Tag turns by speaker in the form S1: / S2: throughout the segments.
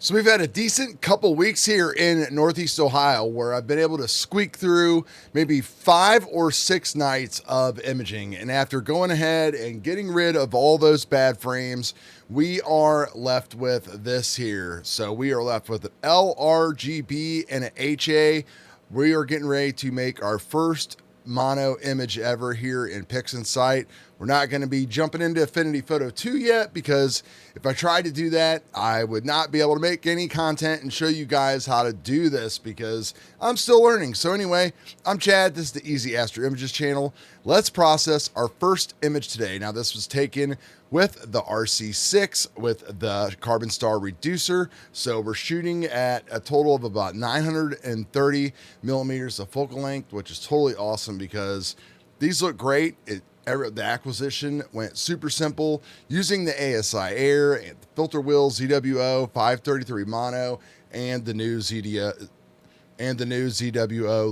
S1: So we've had a decent couple weeks here in Northeast Ohio where I've been able to squeak through maybe 5 or 6 nights of imaging. And after going ahead and getting rid of all those bad frames, we are left with this here. So we are left with an Lrgb and an HA. We are getting ready to make our first mono image ever here in Pixinsight. We're not going to be jumping into Affinity Photo 2 yet, because if I tried to do that, I would not be able to make any content and show you guys how to do this because I'm still learning. So anyway, I'm Chad. This is the Easy Astro Images channel. Let's process our first image today. Now, this was taken with the RC6 with the Carbon Star Reducer. So we're shooting at a total of about 930 millimeters of focal length, which is totally awesome because these look great. The acquisition went super simple using the ASTRO and the filter wheel ZWO 533 mono and the new ZWO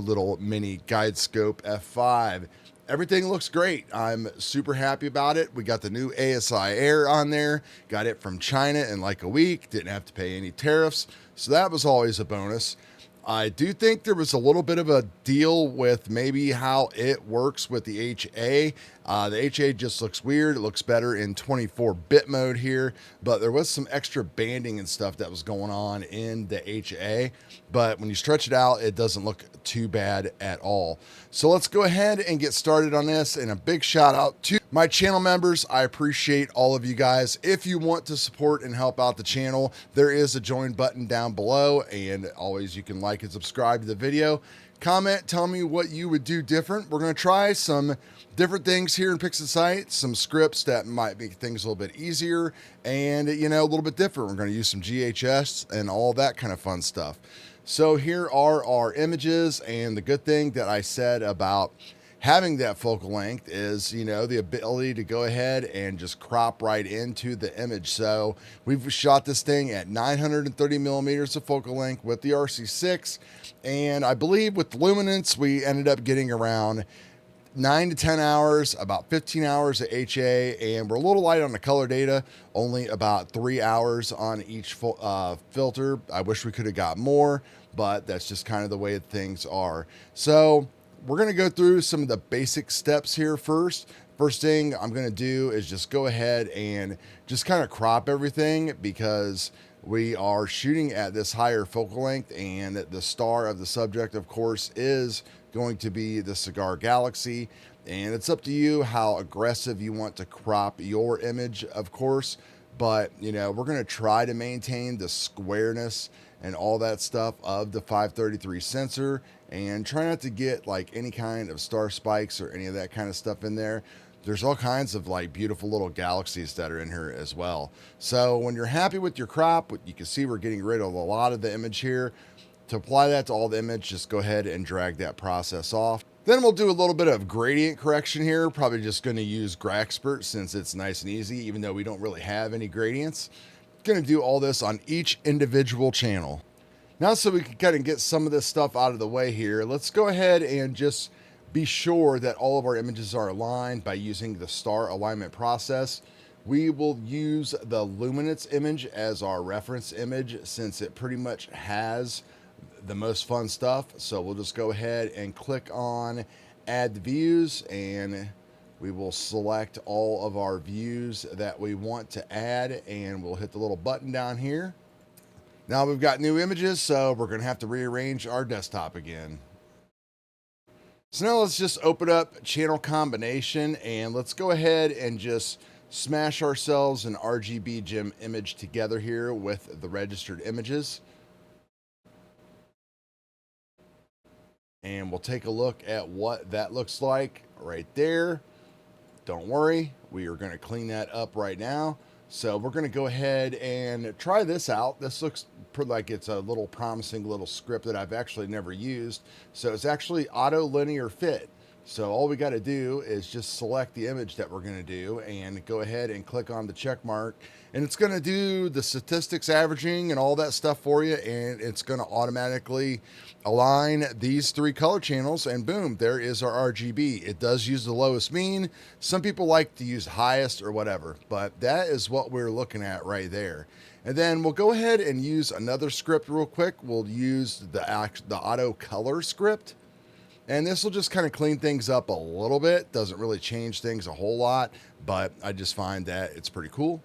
S1: little mini guide scope f5. Everything looks great. I'm super happy about it. We got the new ASTRO on there. Got it from China in like a week. Didn't have to pay any tariffs. So that was always a bonus. I do think there was a little bit of a deal with maybe how it works with the HA. The HA just looks weird. It looks better in 24-bit mode here, but there was some extra banding and stuff that was going on in the HA. But when you stretch it out, it doesn't look too bad at all. So let's go ahead and get started on this. And a big shout out to my channel members. I appreciate all of you guys. If you want to support and help out the channel, there is a join button down below, and always you can like and subscribe to the video. Comment, tell me what you would do different. We're going to try some different things here in Pixinsight, some scripts that might make things a little bit easier and, you know, a little bit different. We're going to use some GHS and all that kind of fun stuff. So here are our images, and the good thing that I said about having that focal length is, you know, the ability to go ahead and just crop right into the image. So we've shot this thing at 930 millimeters of focal length with the RC6, and I believe with the luminance we ended up getting around 9 to 10 hours, about 15 hours of HA, and we're a little light on the color data, only about 3 hours on each filter. I wish we could have got more, but that's just kind of the way things are. So we're going to go through some of the basic steps here first. First thing I'm going to do is just go ahead and just kind of crop everything, because we are shooting at this higher focal length, and the star of the subject, of course, is going to be the cigar galaxy. And it's up to you how aggressive you want to crop your image, of course. But, you know, we're going to try to maintain the squareness and all that stuff of the 533 sensor, and try not to get like any kind of star spikes or any of that kind of stuff in there. There's all kinds of like beautiful little galaxies that are in here as well. So when you're happy with your crop, you can see we're getting rid of a lot of the image here. To apply that to all the image, just go ahead and drag that process off. Then we'll do a little bit of gradient correction here. Probably just going to use Graxpert since it's nice and easy, even though we don't really have any gradients. Going to do all this on each individual channel. Now, so we can kind of get some of this stuff out of the way here, let's go ahead and just be sure that all of our images are aligned by using the star alignment process. We will use the luminance image as our reference image since it pretty much has the most fun stuff. So we'll just go ahead and click on add the views, and we will select all of our views that we want to add, and we'll hit the little button down here. Now we've got new images, so we're going to have to rearrange our desktop again. So now let's just open up channel combination, and let's go ahead and just smash ourselves an RGB gem image together here with the registered images. And we'll take a look at what that looks like right there. Don't worry, we are going to clean that up right now. So we're going to go ahead and try this out. This looks like it's a little promising little script that I've actually never used. So it's actually auto linear fit. So all we got to do is just select the image that we're going to do and go ahead and click on the check mark, and it's going to do the statistics averaging and all that stuff for you, and it's going to automatically align these 3 color channels, and boom, there is our RGB. It does use the lowest mean. Some people like to use highest or whatever, but that is what we're looking at right there. And then we'll go ahead and use another script real quick. We'll use the auto color script. And this will just kind of clean things up a little bit. Doesn't really change things a whole lot, but I just find that it's pretty cool.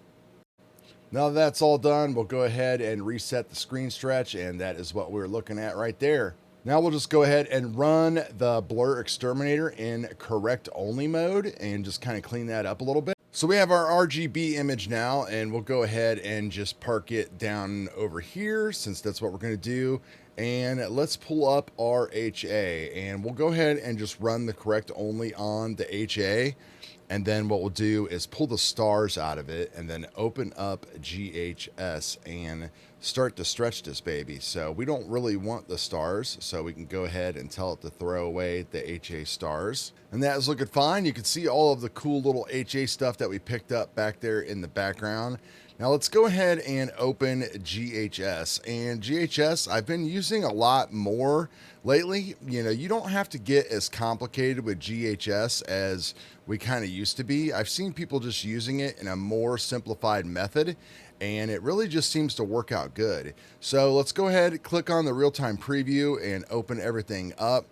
S1: Now that that's all done, we'll go ahead and reset the screen stretch, and that is what we're looking at right there. Now we'll just go ahead and run the blur exterminator in correct only mode and just kind of clean that up a little bit. So we have our RGB image now, and we'll go ahead and just park it down over here since that's what we're going to do. And let's pull up our HA, and we'll go ahead and just run the correct only on the HA. And then what we'll do is pull the stars out of it and then open up GHS and start to stretch this baby. So we don't really want the stars, so we can go ahead and tell it to throw away the HA stars. And that is looking fine. You can see all of the cool little HA stuff that we picked up back there in the background. Now let's go ahead and open GHS. And GHS, I've been using a lot more lately. You know, you don't have to get as complicated with GHS as we kind of used to be. I've seen people just using it in a more simplified method, and it really just seems to work out good. So let's go ahead, click on the real-time preview and open everything up.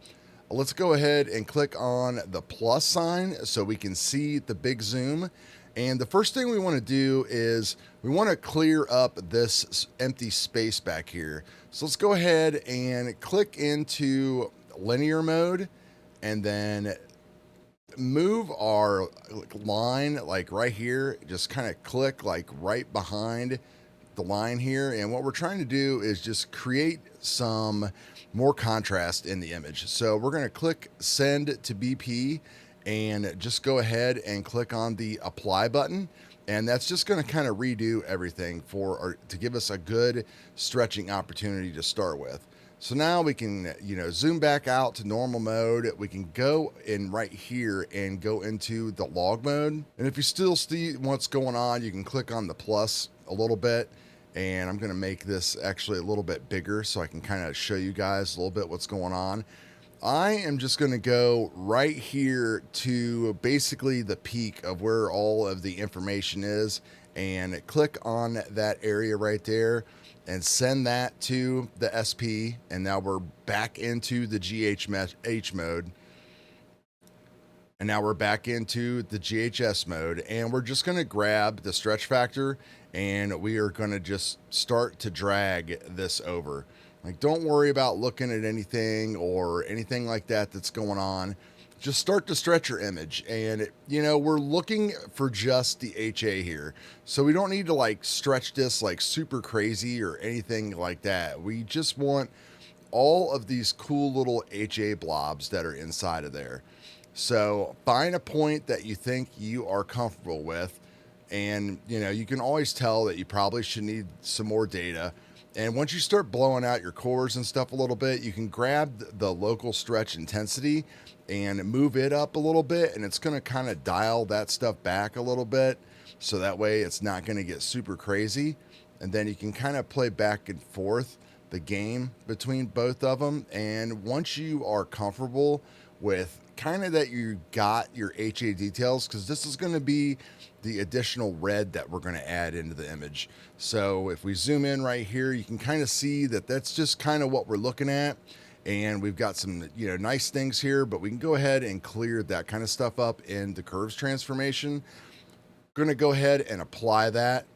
S1: Let's go ahead and click on the plus sign so we can see the big zoom. And the first thing we want to do is we want to clear up this empty space back here. So let's go ahead and click into linear mode and then move our line like right here. Just kind of click like right behind the line here. And what we're trying to do is just create some more contrast in the image. So we're going to click send to BP and just go ahead and click on the apply button, and that's just going to kind of redo everything to give us a good stretching opportunity to start with. So now we can, zoom back out to normal mode. We can go in right here and go into the log mode. And if you still see what's going on, you can click on the plus a little bit. And I'm going to make this actually a little bit bigger so I can kind of show you guys a little bit what's going on. I am just going to go right here to basically the peak of where all of the information is and click on that area right there and send that to the SP. And now we're back into the GH mode. And now we're back into the GHS mode, and we're just going to grab the stretch factor and we are going to just start to drag this over. Like, don't worry about looking at anything or anything like that that's going on. Just start to stretch your image. And, we're looking for just the HA here. So we don't need to like stretch this like super crazy or anything like that. We just want all of these cool little HA blobs that are inside of there. So find a point that you think you are comfortable with. And, you can always tell that you probably should need some more data. And once you start blowing out your cores and stuff a little bit, you can grab the local stretch intensity and move it up a little bit. And it's going to kind of dial that stuff back a little bit. So that way it's not going to get super crazy. And then you can kind of play back and forth the game between both of them. And once you are comfortable with kind of that you got your HA details, because this is going to be the additional red that we're going to add into the image. So if we zoom in right here, you can kind of see that that's just kind of what we're looking at. And we've got some, nice things here, but we can go ahead and clear that kind of stuff up in the curves transformation. Going to go ahead and apply that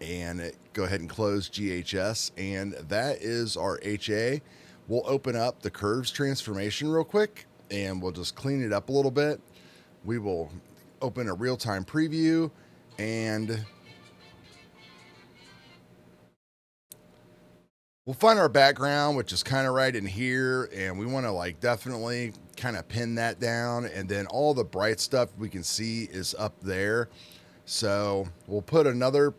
S1: and go ahead and close GHS. And that is our HA. We'll open up the curves transformation real quick and we'll just clean it up a little bit. We will open a real-time preview and we'll find our background, which is kind of right in here, and we want to like definitely kind of pin that down, and then all the bright stuff we can see is up there. So we'll put another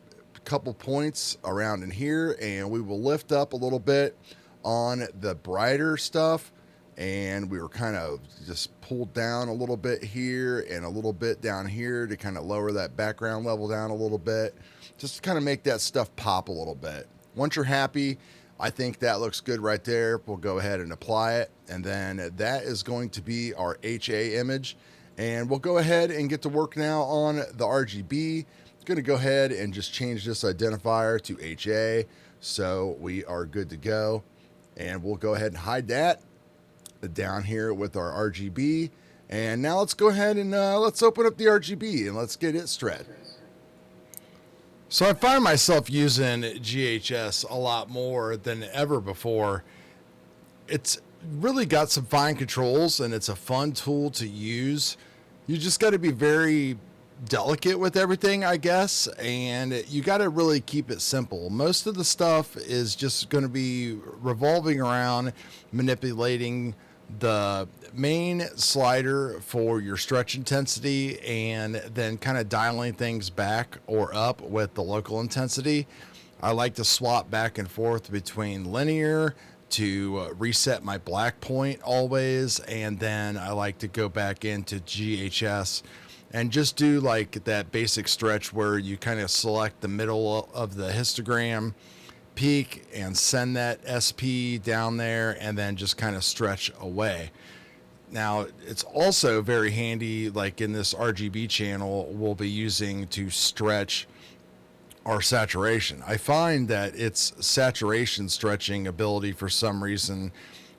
S1: couple points around in here, and we will lift up a little bit on the brighter stuff. And we were kind of just pulled down a little bit here and a little bit down here to kind of lower that background level down a little bit, just to kind of make that stuff pop a little bit. Once you're happy, I think that looks good right there. We'll go ahead and apply it. And then that is going to be our HA image. And we'll go ahead and get to work now on the RGB. Going to go ahead and just change this identifier to HA, so we are good to go. And we'll go ahead and hide that down here with our RGB. And now let's go ahead and let's open up the RGB and let's get it stretched. So I find myself using GHS a lot more than ever before. It's really got some fine controls and it's a fun tool to use. You just got to be very delicate with everything, I guess, and you got to really keep it simple. Most of the stuff is just going to be revolving around manipulating the main slider for your stretch intensity and then kind of dialing things back or up with the local intensity. I like to swap back and forth between linear to reset my black point always, and then I like to go back into GHS and just do like that basic stretch where you kind of select the middle of the histogram peak and send that SP down there and then just kind of stretch away. Now it's also very handy, like in this RGB channel we'll be using to stretch our saturation. I find that its saturation stretching ability for some reason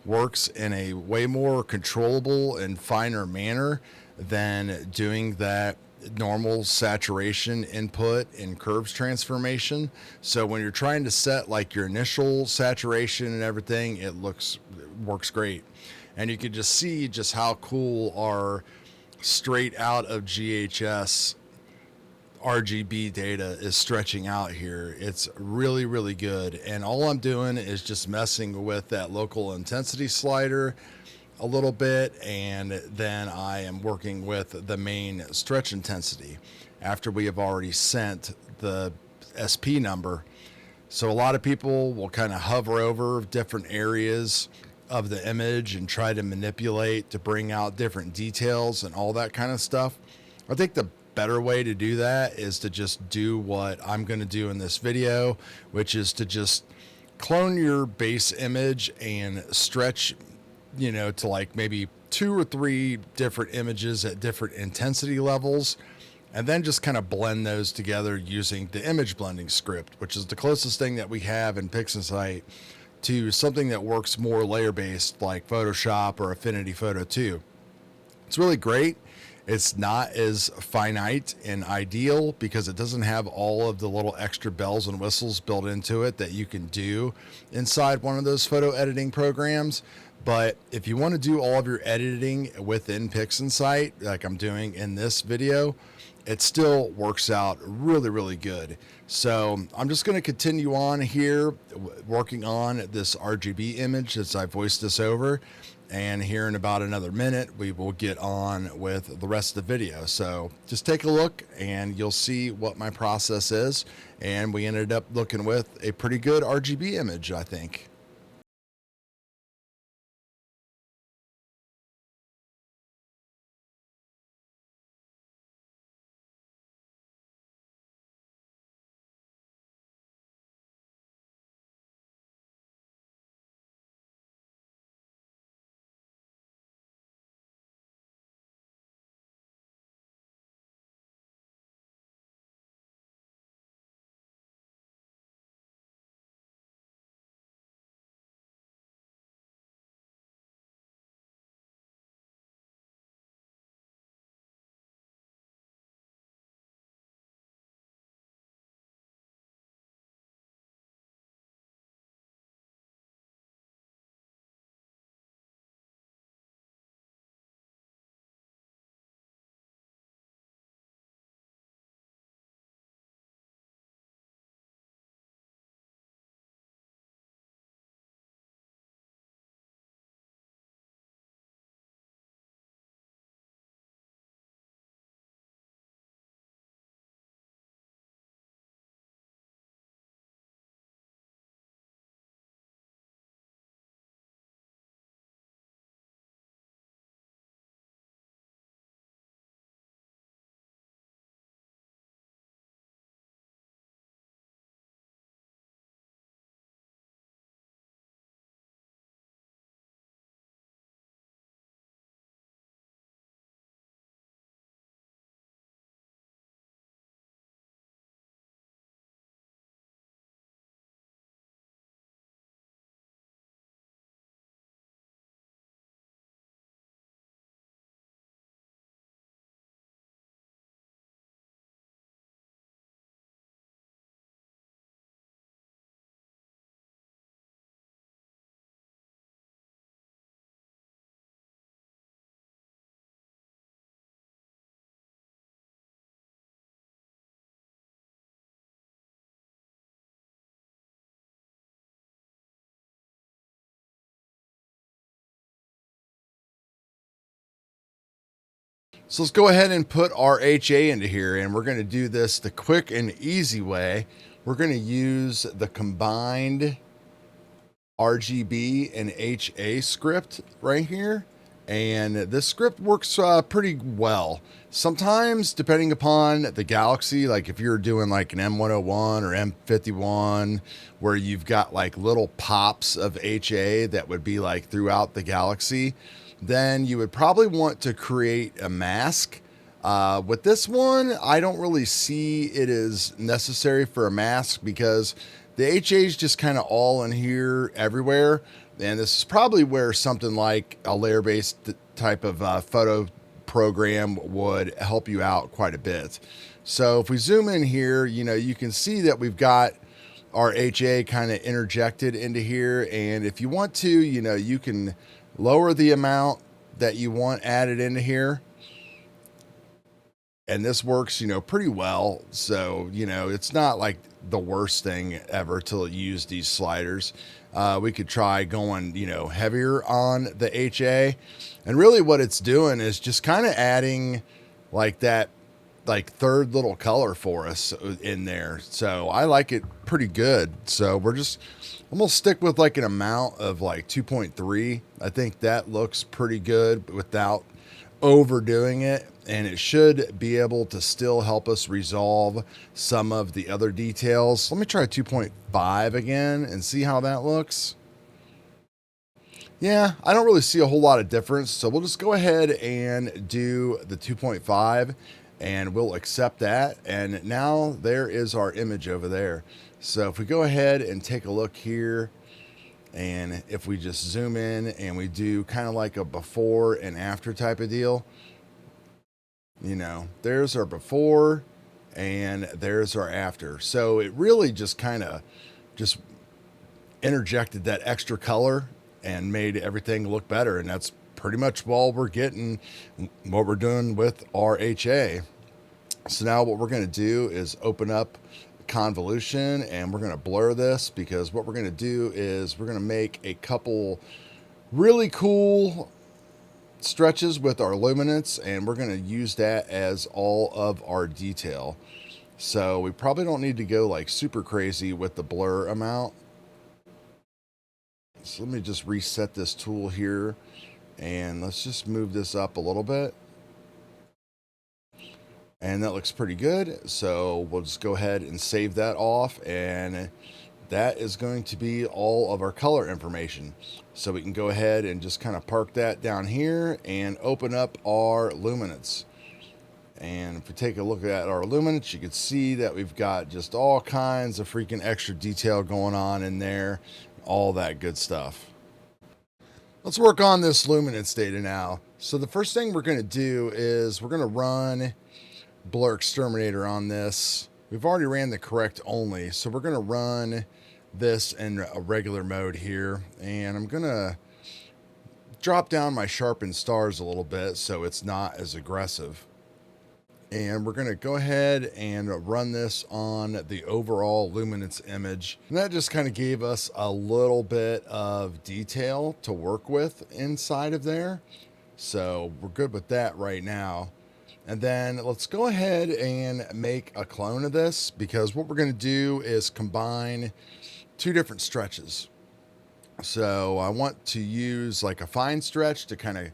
S1: works in a way more controllable and finer manner than doing that normal saturation input in curves transformation. So when you're trying to set like your initial saturation and everything, it works great. And you can just see just how cool our straight out of GHS RGB data is stretching out here. It's really, really good. And all I'm doing is just messing with that local intensity slider a little bit, and then I am working with the main stretch intensity after we have already sent the SP number. So a lot of people will kind of hover over different areas of the image and try to manipulate to bring out different details and all that kind of stuff. I think the better way to do that is to just do what I'm going to do in this video, which is to just clone your base image and stretch, to like maybe 2 or 3 different images at different intensity levels, and then just kind of blend those together using the image blending script, which is the closest thing that we have in Pixinsight to something that works more layer based like Photoshop or Affinity Photo 2. It's really great. It's not as finite and ideal because it doesn't have all of the little extra bells and whistles built into it that you can do inside one of those photo editing programs. But if you want to do all of your editing within Pixinsight, like I'm doing in this video, it still works out really, really good. So I'm just going to continue on here working on this RGB image as I voice this over. And here in about another minute, we will get on with the rest of the video. So just take a look and you'll see what my process is. And we ended up looking with a pretty good RGB image, I think. So let's go ahead and put our HA into here, and we're going to do this the quick and easy way. We're going to use the combined RGB and HA script right here. And this script works pretty well. Sometimes, depending upon the galaxy, like if you're doing like an M101 or M51, where you've got like little pops of HA that would be like throughout the galaxy, then you would probably want to create a mask. With this one, I don't really see it as necessary for a mask because the HA is just kind of all in here everywhere. And this is probably where something like a layer-based type of photo program would help you out quite a bit. So if we zoom in here, you can see that we've got our HA kind of interjected into here. And if you want to, you can lower the amount that you want added into here. And this works, pretty well. So, it's not like the worst thing ever to use these sliders. We could try going, heavier on the HA. And really what it's doing is just kind of adding like that, like third little color for us in there. So I like it pretty good. So I'm going to stick with like an amount of like 2.3. I think that looks pretty good without overdoing it, and it should be able to still help us resolve some of the other details. Let me try 2.5 again and see how that looks. Yeah, I don't really see a whole lot of difference, so we'll just go ahead and do the 2.5 and we'll accept that. And now there is our image over there. So if we go ahead and take a look here, and if we just zoom in and we do kind of like a before and after type of deal, there's our before and there's our after. So it really just kind of just interjected that extra color and made everything look better. And that's pretty much what we're doing with our HA. So now what we're going to do is open up convolution, and we're going to blur this, because what we're going to do is we're going to make a couple really cool stretches with our luminance, and we're going to use that as all of our detail. So we probably don't need to go like super crazy with the blur amount. So let me just reset this tool here, and let's just move this up a little bit. And that looks pretty good. So we'll just go ahead and save that off. And that is going to be all of our color information. So we can go ahead and just kind of park that down here and open up our luminance. And if we take a look at our luminance, you can see that we've got just all kinds of freaking extra detail going on in there. All that good stuff. Let's work on this luminance data now. So the first thing we're going to do is we're going to run Blur Exterminator on this. We've already ran the correct only, so we're going to run this in a regular mode here, and I'm going to drop down my sharpen stars a little bit so it's not as aggressive. And we're going to go ahead and run this on the overall luminance image, and that just kind of gave us a little bit of detail to work with inside of there. So we're good with that right now. And then let's go ahead and make a clone of this, because what we're going to do is combine two different stretches. So I want to use like a fine stretch to kind of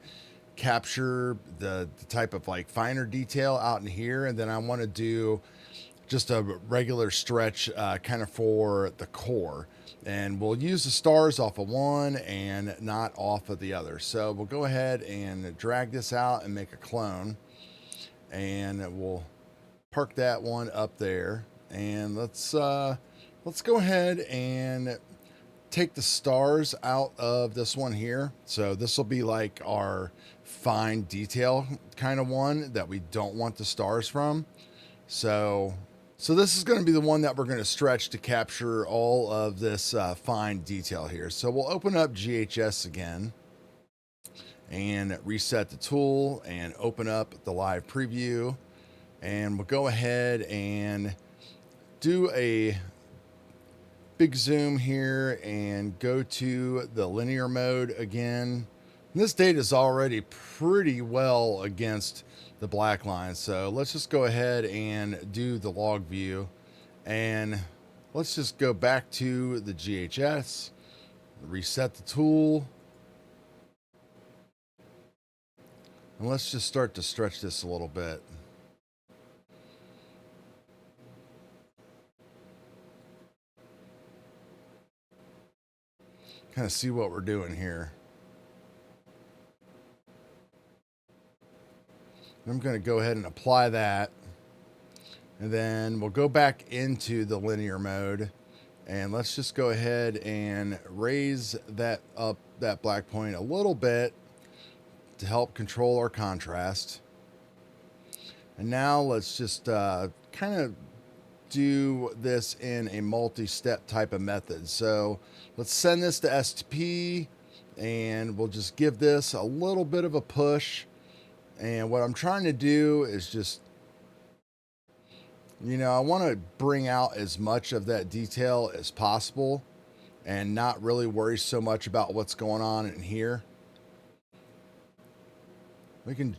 S1: capture the type of like finer detail out in here. And then I want to do just a regular stretch kind of for the core. And we'll use the stars off of one and not off of the other. So we'll go ahead and drag this out and make a clone. And we'll park that one up there, and let's go ahead and take the stars out of this one here. So this will be like our fine detail kind of one that we don't want the stars from. So this is going to be the one that we're going to stretch to capture all of this fine detail here. So we'll open up GHS again and reset the tool and open up the live preview, and we'll go ahead and do a big zoom here and go to the linear mode again This date is already pretty well against the black line, so let's just go ahead and do the log view, and let's just go back to the GHS, reset the tool, and let's just start to stretch this a little bit. Kind of see what we're doing here. I'm going to go ahead and apply that, and then we'll go back into the linear mode, and let's just go ahead and raise that up, that black point a little bit to help control our contrast. And now let's just kind of do this in a multi-step type of method. So let's send this to STP, and we'll just give this a little bit of a push. And what I'm trying to do is just, I want to bring out as much of that detail as possible and not really worry so much about what's going on in here. We can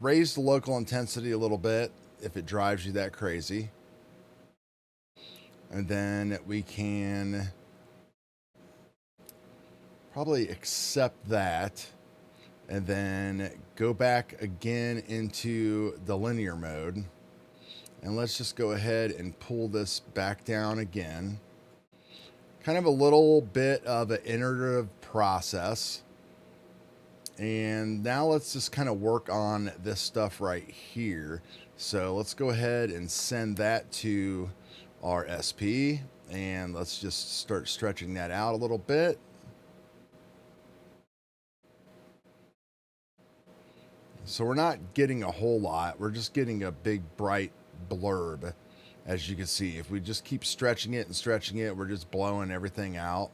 S1: raise the local intensity a little bit if it drives you that crazy. And then we can probably accept that, and then go back again into the linear mode. And let's just go ahead and pull this back down again. Kind of a little bit of an iterative process. And now let's just kind of work on this stuff right here. So let's go ahead and send that to our SP, and let's just start stretching that out a little bit. So we're not getting a whole lot. We're just getting a big bright blurb, as you can see. If we just keep stretching it and stretching it, we're just blowing everything out.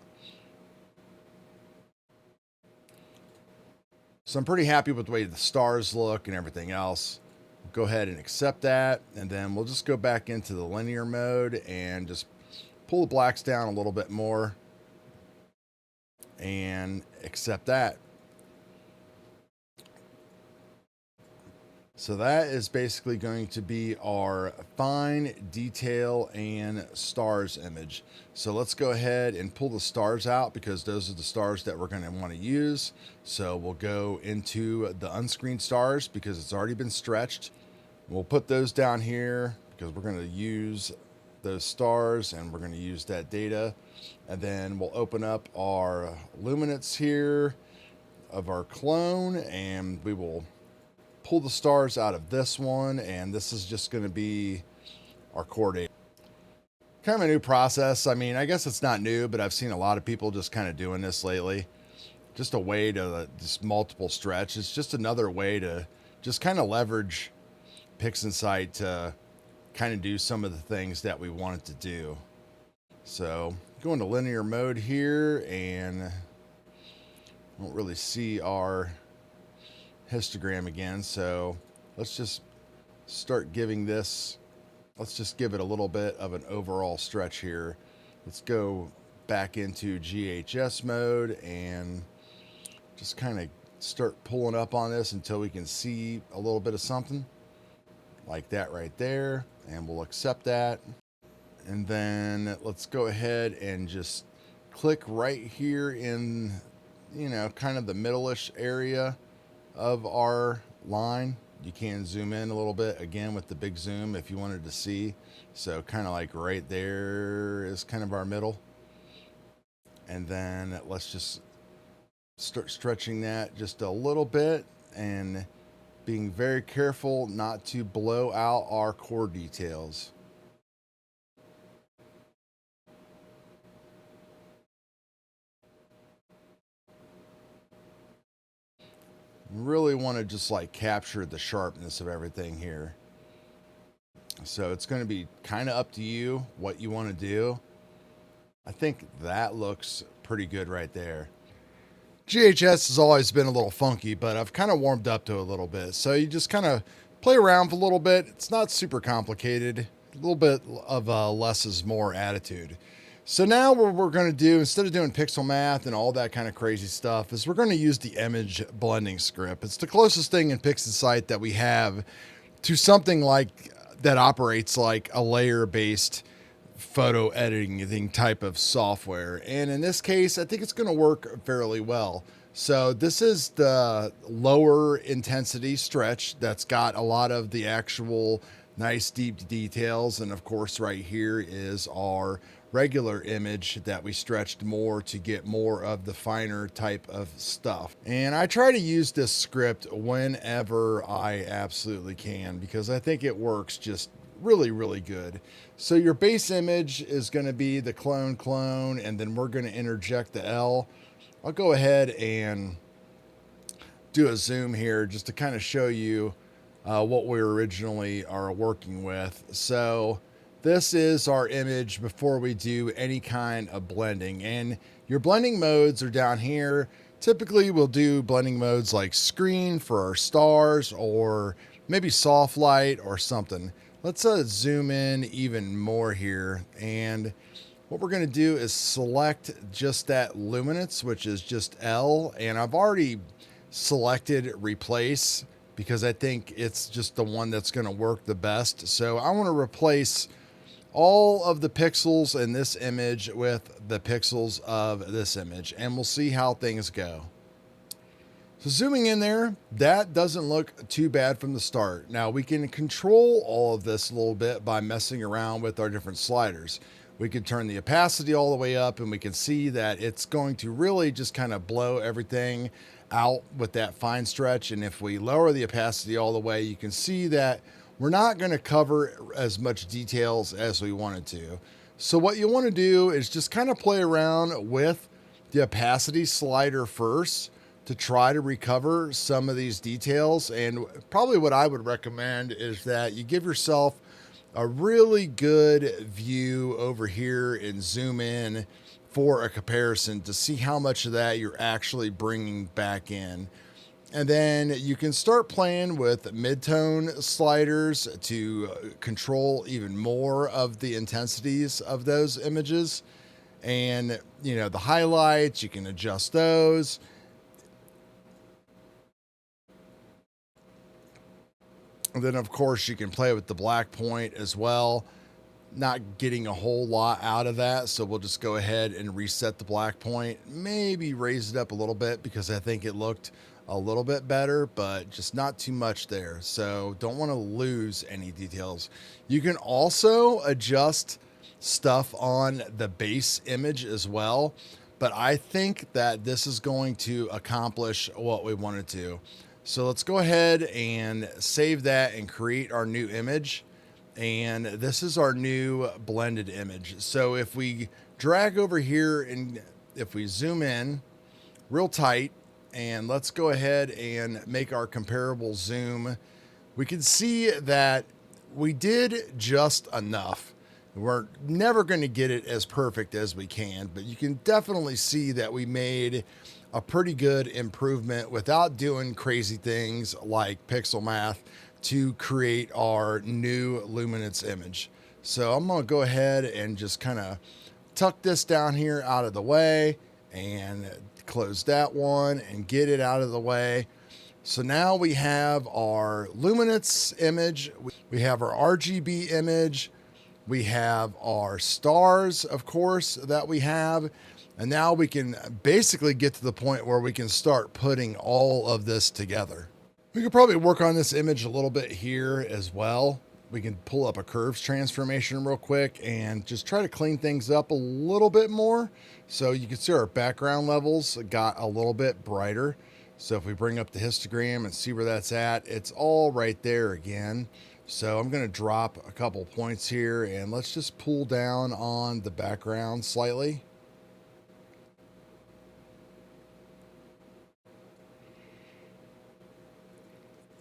S1: So I'm pretty happy with the way the stars look and everything else. Go ahead and accept that, and then we'll just go back into the linear mode and just pull the blacks down a little bit more and accept that. So that is basically going to be our fine detail and stars image. So let's go ahead and pull the stars out, because those are the stars that we're going to want to use. So we'll go into the unscreened stars because it's already been stretched. We'll put those down here because we're going to use those stars and we're going to use that data. And then we'll open up our luminance here of our clone, and we will pull the stars out of this one, and this is just going to be our core data. Kind of a new process. I mean, I guess it's not new, but I've seen a lot of people just kind of doing this lately. Just a way to just multiple stretch. It's just another way to just kind of leverage Pixinsight to kind of do some of the things that we wanted to do. So go into linear mode here, and won't really see our histogram again. So let's just start giving this, let's just give it a little bit of an overall stretch here. Let's go back into GHS mode and just kind of start pulling up on this until we can see a little bit of something like that right there, and we'll accept that. And then let's go ahead and just click right here in, kind of the middle-ish area of our line. You can zoom in a little bit again with the big zoom if you wanted to see. So kind of like right there is kind of our middle. And then let's just start stretching that just a little bit and being very careful not to blow out our core details. Really want to just like capture the sharpness of everything here. So it's going to be kind of up to you what you want to do. I think that looks pretty good right there. GHS has always been a little funky, but I've kind of warmed up to it a little bit. So you just kind of play around for a little bit. It's not super complicated. A little bit of less is more attitude. So now what we're going to do, instead of doing pixel math and all that kind of crazy stuff, is we're going to use the image blending script. It's the closest thing in Pixinsight that we have to something like that operates like a layer-based photo editing type of software. And in this case, I think it's going to work fairly well. So this is the lower intensity stretch that's got a lot of the actual nice deep details. And of course, right here is our regular image that we stretched more to get more of the finer type of stuff. And I try to use this script whenever I absolutely can, because I think it works just really, really good. So your base image is going to be the clone, and then we're going to interject the L. I'll go ahead and do a zoom here just to kind of show you what we originally are working with. So this is our image before we do any kind of blending, and your blending modes are down here. Typically we'll do blending modes like screen for our stars, or maybe soft light or something. Let's zoom in even more here, and what we're going to do is select just that luminance, which is just L, and I've already selected replace because I think it's just the one that's going to work the best. So I want to replace all of the pixels in this image with the pixels of this image, and we'll see how things go. So zooming in there, that doesn't look too bad from the start. Now we can control all of this a little bit by messing around with our different sliders. We could turn the opacity all the way up, and we can see that it's going to really just kind of blow everything out with that fine stretch. And if we lower the opacity all the way, you can see that we're not going to cover as much details as we wanted to. So what you want to do is just kind of play around with the opacity slider first to try to recover some of these details. And probably what I would recommend is that you give yourself a really good view over here and zoom in for a comparison to see how much of that you're actually bringing back in. And then you can start playing with mid-tone sliders to control even more of the intensities of those images. And, you know, the highlights, you can adjust those. And then, of course, you can play with the black point as well. Not getting a whole lot out of that, so we'll just go ahead and reset the black point. Maybe raise it up a little bit because I think it looked a little bit better, but just not too much there. So don't want to lose any details. You can also adjust stuff on the base image as well, but I think that this is going to accomplish what we wanted to. So let's go ahead and save that and create our new image. And this is our new blended image. So if we drag over here and if we zoom in real tight, and let's go ahead and make our comparable zoom, we can see that we did just enough. We're never going to get it as perfect as we can, but you can definitely see that we made a pretty good improvement without doing crazy things like pixel math to create our new luminance image. So I'm going to go ahead and just kind of tuck this down here out of the way and close that one and get it out of the way. So now we have our luminance image, we have our RGB image, we have our stars, of course, that we have. And now we can basically get to the point where we can start putting all of this together. We could probably work on this image a little bit here as well. We can pull up a curves transformation real quick and just try to clean things up a little bit more. So you can see our background levels got a little bit brighter. So if we bring up the histogram and see where that's at, it's all right there again. So I'm going to drop a couple points here, and let's just pull down on the background slightly.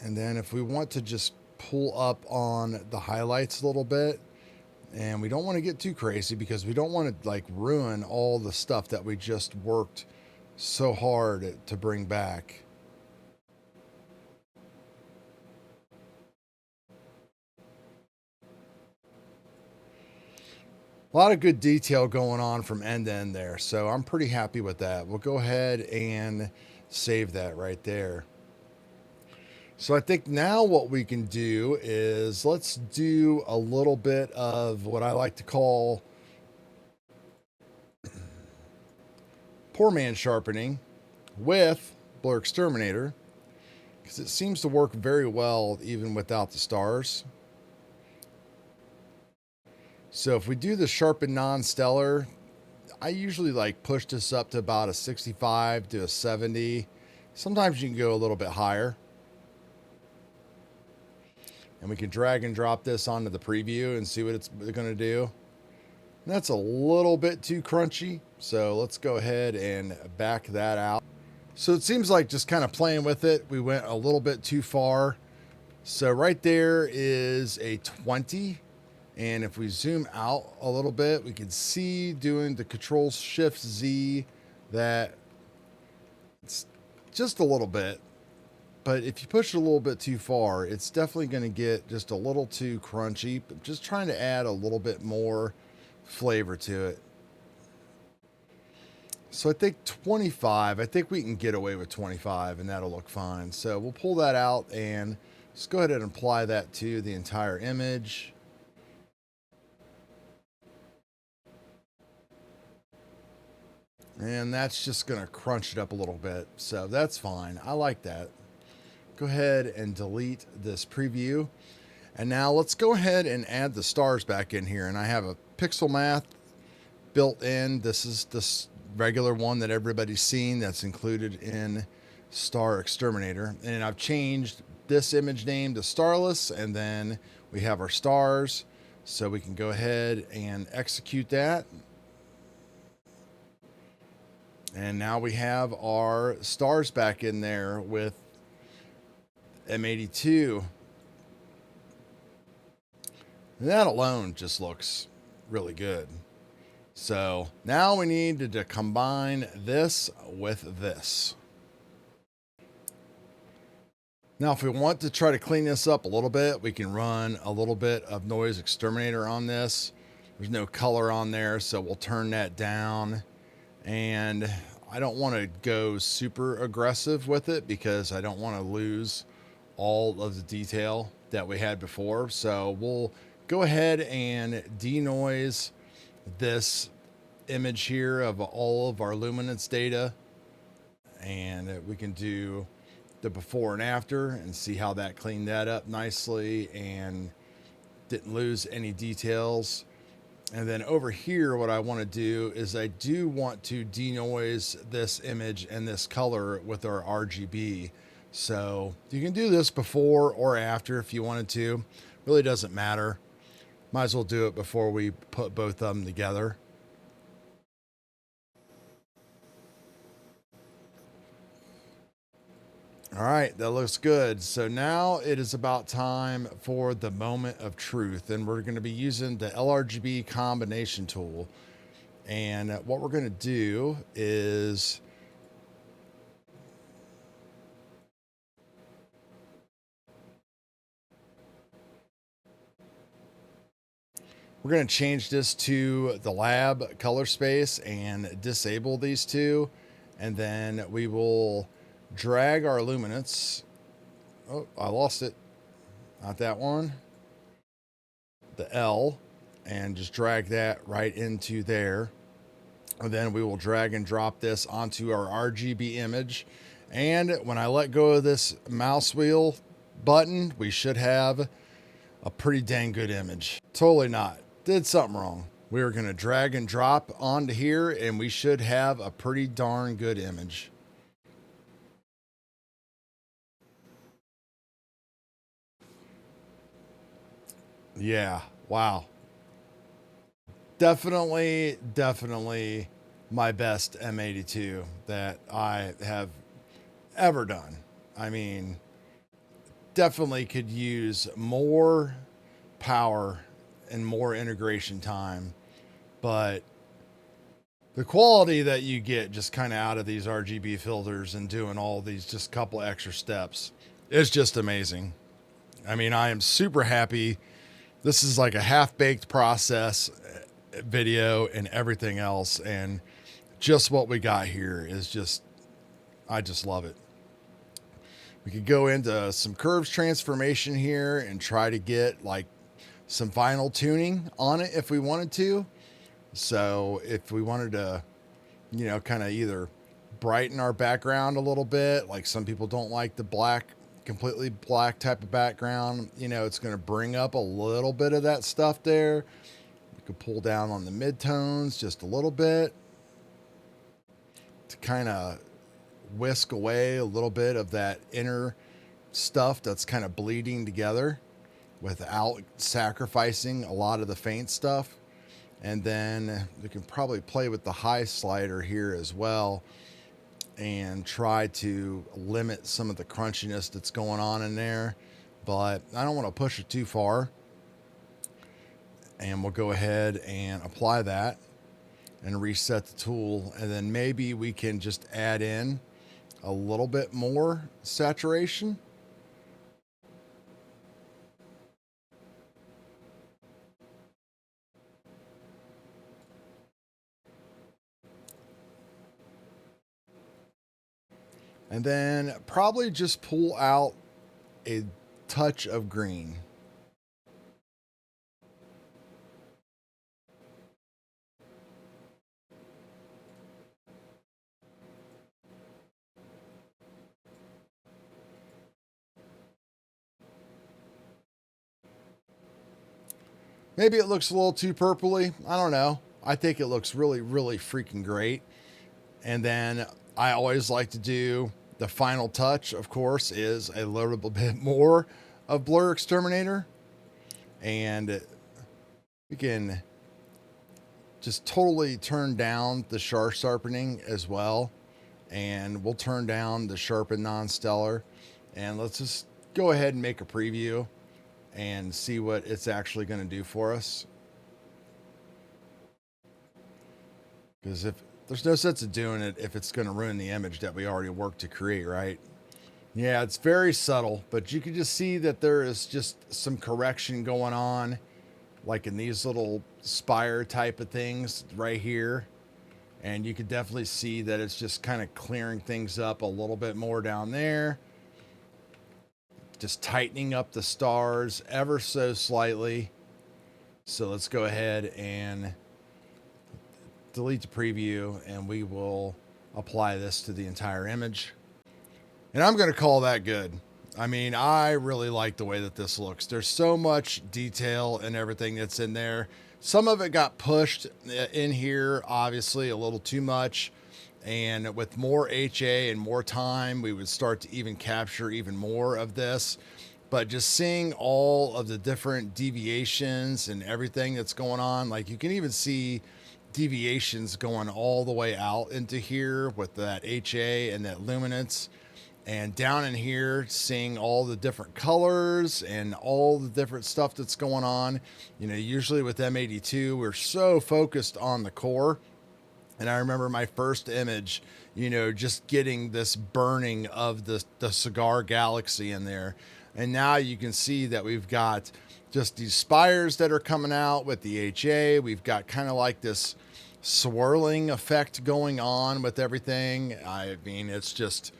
S1: And then if we want to just pull up on the highlights a little bit, and we don't want to get too crazy because we don't want to like ruin all the stuff that we just worked so hard to bring back. A lot of good detail going on from end to end there. So I'm pretty happy with that. We'll go ahead and save that right there. So I think now what we can do is let's do a little bit of what I like to call poor man sharpening with Blur Exterminator, because it seems to work very well even without the stars. So if we do the sharpen non-stellar, I usually like push this up to about a 65 to a 70. Sometimes you can go a little bit higher. And we can drag and drop this onto the preview and see what it's going to do. And that's a little bit too crunchy, so let's go ahead and back that out. So it seems like just kind of playing with it, we went a little bit too far. So right there is a 20. And if we zoom out a little bit, we can see doing the Control-Shift-Z that it's just a little bit. But if you push it a little bit too far, it's definitely going to get just a little too crunchy. But just trying to add a little bit more flavor to it. So I think 25, I think we can get away with 25 and that'll look fine. So we'll pull that out and just go ahead and apply that to the entire image. And that's just going to crunch it up a little bit. So that's fine. I like that. Go ahead and delete this preview. And now let's go ahead and add the stars back in here. And I have a pixel math built in. This is this regular one that everybody's seen that's included in Star Exterminator. And I've changed this image name to Starless. And then we have our stars. So we can go ahead and execute that. And now we have our stars back in there with M82. And that alone just looks really good. So now we need to combine this with this. Now, if we want to try to clean this up a little bit, we can run a little bit of Noise Exterminator on this. There's no color on there, so we'll turn that down. And I don't want to go super aggressive with it because I don't want to lose all of the detail that we had before. So we'll go ahead and denoise this image here of all of our luminance data. And we can do the before and after and see how that cleaned that up nicely and didn't lose any details. And then over here, what I want to do is I do want to denoise this image and this color with our RGB. So you can do this before or after if you wanted to. Really doesn't matter. Might as well do it before we put both of them together. All right, that looks good. So now it is about time for the moment of truth. And we're going to be using the Lrgb combination tool. And what we're going to do is we're going to change this to the lab color space and disable these two. And then we will drag our luminance. Oh, I lost it. Not that one. The L. And just drag that right into there. And then we will drag and drop this onto our RGB image. And when I let go of this mouse wheel button, we should have a pretty dang good image. Totally not. Did something wrong. We were going to drag and drop onto here and we should have a pretty darn good image. Yeah, wow. Definitely my best M82 that I have ever done. I mean, definitely could use more power and more integration time, but the quality that you get just kind of out of these RGB filters and doing all these just couple extra steps is just amazing. I mean, I am super happy. This is like a half-baked process, video and everything else. And just what we got here is just, I just love it. We could go into some curves transformation here and try to get like some final tuning on it if we wanted to. So if we wanted to, you know, kind of either brighten our background a little bit, like some people don't like the black, completely black type of background, you know, it's going to bring up a little bit of that stuff there. You could pull down on the midtones just a little bit to kind of whisk away a little bit of that inner stuff that's kind of bleeding together without sacrificing a lot of the faint stuff. And then we can probably play with the high slider here as well and try to limit some of the crunchiness that's going on in there, but I don't want to push it too far. And we'll go ahead and apply that and reset the tool. And then maybe we can just add in a little bit more saturation. And then probably just pull out a touch of green. Maybe it looks a little too purpley. I don't know. I think it looks really, really freaking great. And then I always like to do the final touch, of course, is a little bit more of Blur Exterminator. And we can just totally turn down the sharpening as well. And we'll turn down the sharpen non-stellar. And let's just go ahead and make a preview and see what it's actually going to do for us. Because if there's no sense of doing it if it's going to ruin the image that we already worked to create, right? Yeah, it's very subtle, but you can just see that there is just some correction going on, like in these little spire type of things right here. And you could definitely see that it's just kind of clearing things up a little bit more down there. Just tightening up the stars ever so slightly. So let's go ahead and delete the preview, and we will apply this to the entire image. And I'm going to call that good. I mean, I really like the way that this looks. There's so much detail and everything that's in there. Some of it got pushed in here, obviously a little too much. And with more HA and more time, we would start to even capture even more of this. But just seeing all of the different deviations and everything that's going on, like you can even see deviations going all the way out into here with that HA and that luminance. And down in here, seeing all the different colors and all the different stuff that's going on. You know, usually with M82, we're so focused on the core. And I remember my first image, you know, just getting this burning of the cigar galaxy in there. And now you can see that we've got just these spires that are coming out with the HA. We've got kind of like this swirling effect going on with everything. I mean, it's just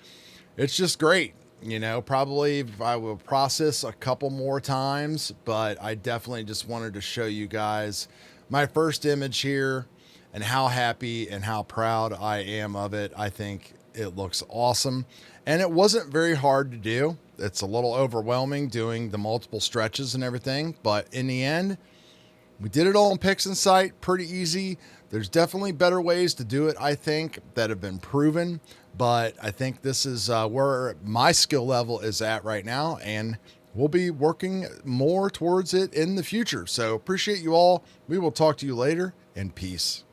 S1: great. You know, probably I will process a couple more times, but I definitely just wanted to show you guys my first image here and how happy and how proud I am of it. I think it looks awesome. And it wasn't very hard to do. It's a little overwhelming doing the multiple stretches and everything, but in the end, we did it all in Pixinsight, pretty easy. There's definitely better ways to do it, I think, that have been proven, but I think this is where my skill level is at right now, and we'll be working more towards it in the future. So appreciate you all. We will talk to you later, and peace.